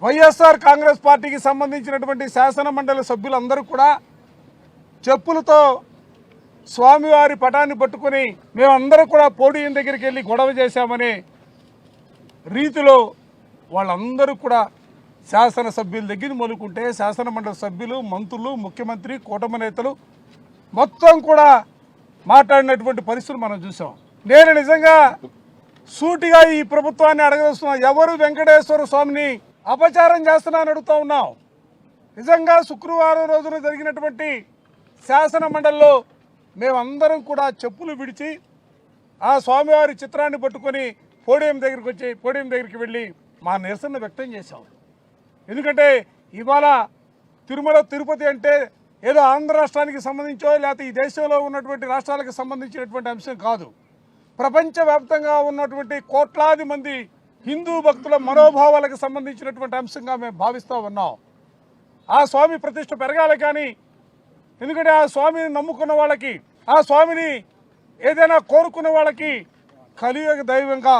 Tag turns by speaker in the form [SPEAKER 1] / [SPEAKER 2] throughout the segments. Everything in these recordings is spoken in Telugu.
[SPEAKER 1] వైఎస్ఆర్ కాంగ్రెస్ పార్టీకి సంబంధించినటువంటి శాసన మండలి సభ్యులందరూ కూడా చెప్పులతో స్వామివారి పటాన్ని పట్టుకొని మేమందరూ కూడా పోడియం దగ్గరికి వెళ్ళి గొడవ చేశామనే రీతిలో వాళ్ళందరూ కూడా శాసనసభ్యుల దగ్గర మొదలుకుంటే శాసన మండలి సభ్యులు, మంత్రులు, ముఖ్యమంత్రి, కూటమి నేతలు మొత్తం కూడా మాట్లాడినటువంటి పరిస్థితులు మనం చూసాం. నేను నిజంగా సూటిగా ఈ ప్రభుత్వాన్ని అడగదలుస్తున్నా, ఎవరు వెంకటేశ్వర స్వామిని అపచారం చేస్తున్నారని అడుగుతూ ఉన్నాం. నిజంగా శుక్రవారం రోజున జరిగినటువంటి శాసన మండలిలో మేమందరం కూడా చెప్పులు విడిచి ఆ స్వామివారి చిత్రాన్ని పట్టుకొని పోడియం దగ్గరికి వెళ్ళి మా నిరసన వ్యక్తం చేశాం. ఎందుకంటే ఇవాళ తిరుమల తిరుపతి అంటే ఏదో ఆంధ్ర రాష్ట్రానికి సంబంధించో లేకపోతే ఈ దేశంలో ఉన్నటువంటి రాష్ట్రాలకు సంబంధించినటువంటి అంశం కాదు. ప్రపంచవ్యాప్తంగా ఉన్నటువంటి కోట్లాది మంది హిందూ భక్తుల మనోభావాలకు సంబంధించినటువంటి అంశంగా మేము భావిస్తూ ఉన్నాం. ఆ స్వామి ప్రతిష్ట పెరగాలి, కానీ ఎందుకంటే ఆ స్వామిని నమ్ముకున్న వాళ్ళకి, ఆ స్వామిని ఏదైనా కోరుకున్న వాళ్ళకి కలియుగ దైవంగా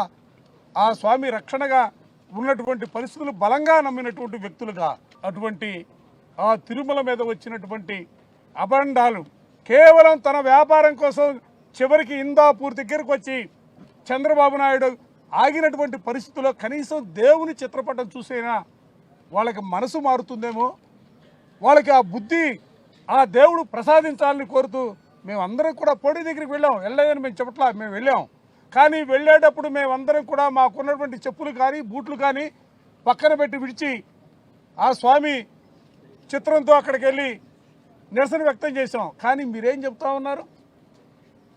[SPEAKER 1] ఆ స్వామి రక్షణగా ఉన్నటువంటి పరిస్థితులు బలంగా నమ్మినటువంటి వ్యక్తులుగా అటువంటి ఆ తిరుమల మీద వచ్చినటువంటి అబండాలు కేవలం తన వ్యాపారం కోసం చివరికి ఇందాపూర్ దగ్గరకు వచ్చి చంద్రబాబు నాయుడు ఆగినటువంటి పరిస్థితుల్లో కనీసం దేవుని చిత్రపటం చూసైనా వాళ్ళకి మనసు మారుతుందేమో, వాళ్ళకి ఆ బుద్ధి ఆ దేవుడు ప్రసాదించాలని కోరుతూ మేమందరం కూడా పోటీ దగ్గరికి వెళ్ళాం. వెళ్ళలేదని మేము చెప్పట్లా, మేము వెళ్ళాం. కానీ వెళ్ళేటప్పుడు మేమందరం కూడా మాకున్నటువంటి చెప్పులు కానీ బూట్లు కానీ పక్కన పెట్టి విడిచి ఆ స్వామి చిత్రంతో అక్కడికి వెళ్ళి నిరసన వ్యక్తం చేసాం. కానీ మీరేం చెప్తా ఉన్నారు,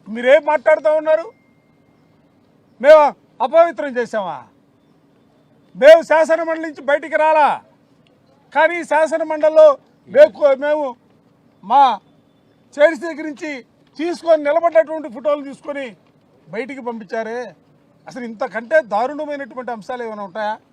[SPEAKER 1] మీరేం మాట్లాడుతూ ఉన్నారు? మేము అపవిత్రం చేసామా? మేము శాసన మండలి నుంచి బయటికి రాలా, కానీ శాసన మండలిలో మేము మా చైర్స్ దగ్గర నుంచి తీసుకొని నిలబడ్డటువంటి ఫోటోలు తీసుకొని బయటికి పంపించారే. అసలు ఇంతకంటే దారుణమైనటువంటి అంశాలు ఏమైనా ఉంటాయా?